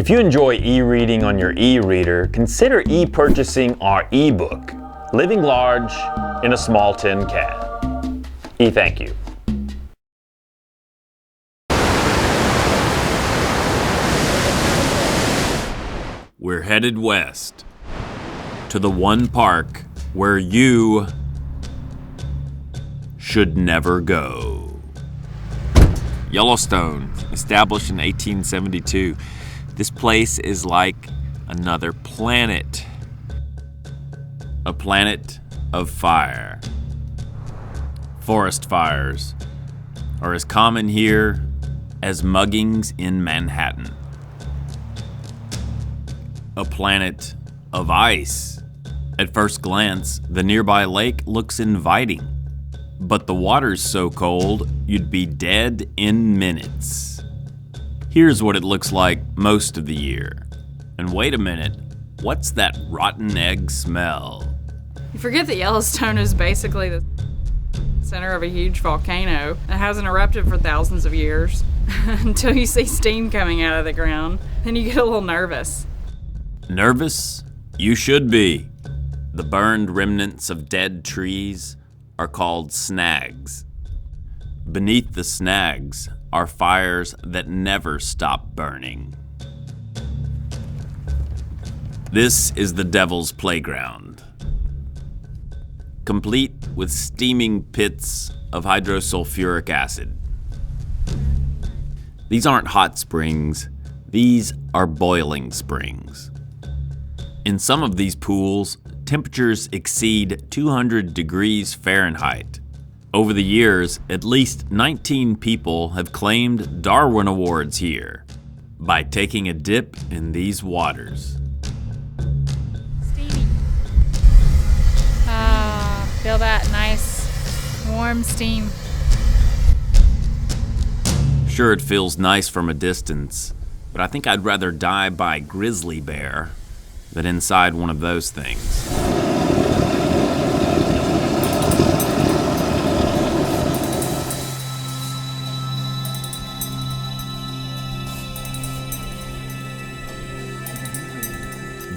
If you enjoy e-reading on your e-reader, consider e-purchasing our e-book, Living Large in a Small Tin Can. Thank you. We're headed west to the one park where you should never go. Yellowstone, established in 1872. This place is like another planet. A planet of fire. Forest fires are as common here as muggings in Manhattan. A planet of ice. At first glance, the nearby lake looks inviting, but the water's so cold, you'd be dead in minutes. Here's what it looks like most of the year. And wait a minute, what's that rotten egg smell? You forget that Yellowstone is basically the center of a huge volcano that hasn't erupted for thousands of years until you see steam coming out of the ground, then you get a little nervous. Nervous? You should be. The burned remnants of dead trees are called snags. Beneath the snags are fires that never stop burning. This is the Devil's Playground, complete with steaming pits of hydrosulfuric acid. These aren't hot springs, these are boiling springs. In some of these pools, temperatures exceed 200 degrees Fahrenheit. Over the years, at least 19 people have claimed Darwin Awards here by taking a dip in these waters. Steamy. Feel that nice, warm steam. Sure, it feels nice from a distance, but I think I'd rather die by grizzly bear than inside one of those things.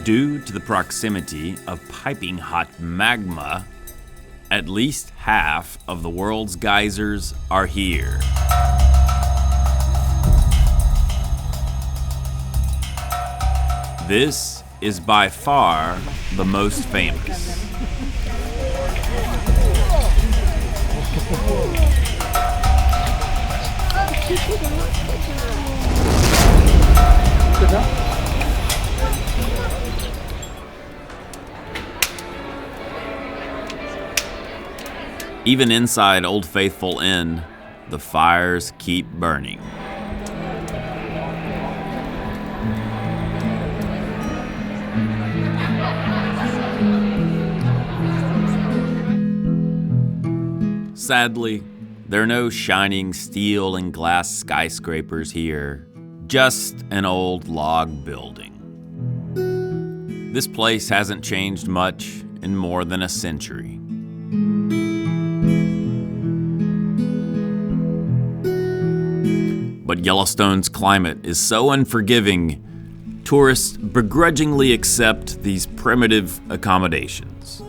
Due to the proximity of piping hot magma, at least half of the world's geysers are here. This is by far the most famous. Even inside Old Faithful Inn, the fires keep burning. Sadly, there are no shining steel and glass skyscrapers here, just an old log building. This place hasn't changed much in more than a century. But Yellowstone's climate is so unforgiving, tourists begrudgingly accept these primitive accommodations.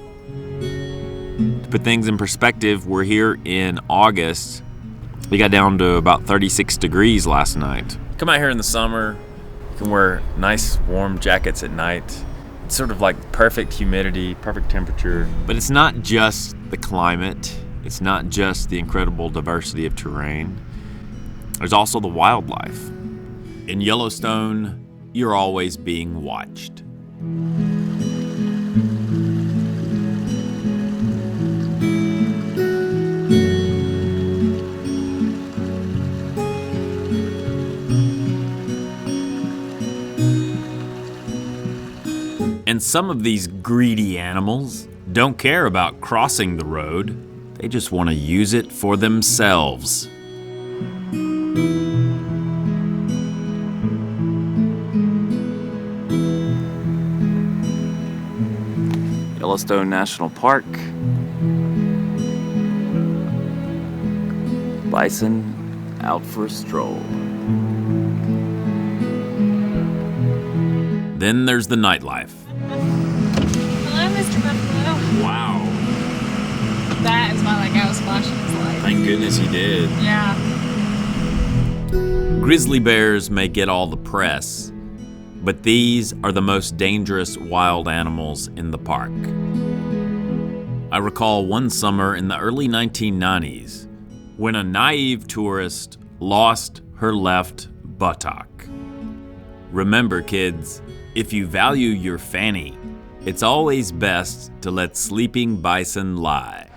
To put things in perspective, we're here in August. We got down to about 36 degrees last night. Come out here in the summer, you can wear nice warm jackets at night. It's sort of like perfect humidity, perfect temperature. But it's not just the climate. It's not just the incredible diversity of terrain. There's also the wildlife. In Yellowstone, you're always being watched. And some of these greedy animals don't care about crossing the road. They just want to use it for themselves. Yellowstone National Park. Bison out for a stroll. Then there's the nightlife. Hello, Mr. Buffalo. Wow. That is why that guy was flashing his light. Thank goodness he did. Yeah. Grizzly bears may get all the press, but these are the most dangerous wild animals in the park. I recall one summer in the early 1990s when a naive tourist lost her left buttock. Remember, kids, if you value your fanny, it's always best to let sleeping bison lie.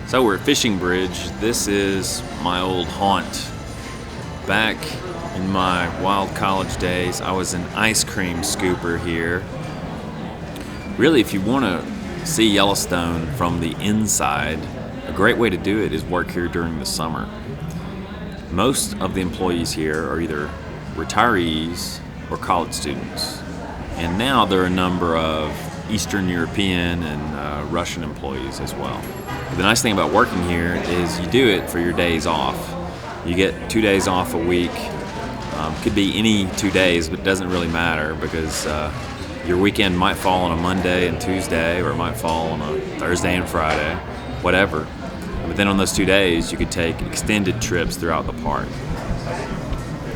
So we're at Fishing Bridge. This is my old haunt. Back in my wild college days, I was an ice cream scooper here. Really, if you want to see Yellowstone from the inside, a great way to do it is work here during the summer. Most of the employees here are either retirees or college students. And now there are a number of Eastern European and Russian employees as well. The nice thing about working here is you do it for your days off. You get 2 days off a week. Could be any 2 days, but it doesn't really matter because your weekend might fall on a Monday and Tuesday, or it might fall on a Thursday and Friday, whatever. But then on those 2 days, you could take extended trips throughout the park.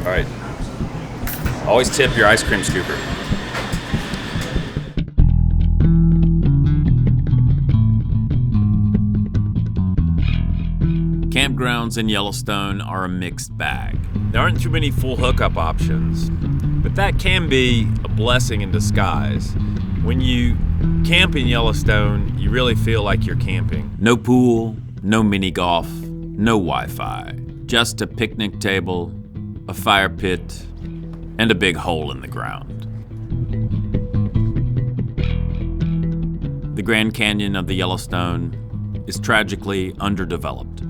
All right. Always tip your ice cream scooper. Campgrounds in Yellowstone are a mixed bag. There aren't too many full hookup options, but that can be a blessing in disguise. When you camp in Yellowstone, you really feel like you're camping. No pool, no mini golf, no Wi-Fi. Just a picnic table, a fire pit, and a big hole in the ground. The Grand Canyon of the Yellowstone is tragically underdeveloped.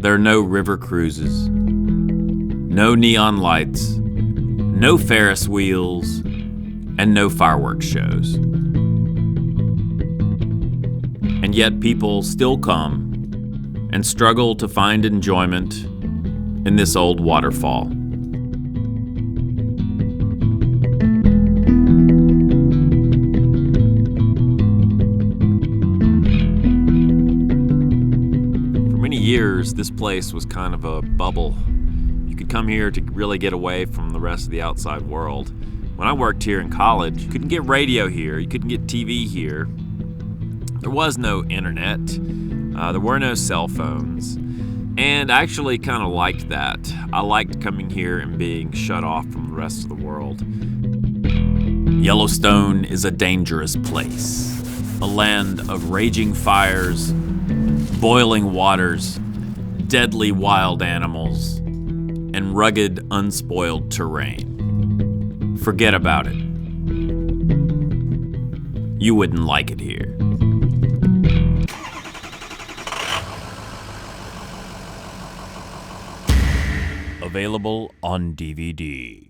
There are no river cruises, no neon lights, no Ferris wheels, and no fireworks shows. And yet people still come and struggle to find enjoyment in this old waterfall. Years, this place was kind of a bubble. You could come here to really get away from the rest of the outside world. When I worked here in college, you couldn't get radio here, you couldn't get TV here. There was no internet, there were no cell phones, and I actually kind of liked that. I liked coming here and being shut off from the rest of the world. Yellowstone is a dangerous place, a land of raging fires, boiling waters, deadly wild animals, and rugged, unspoiled terrain. Forget about it. You wouldn't like it here. Available on DVD.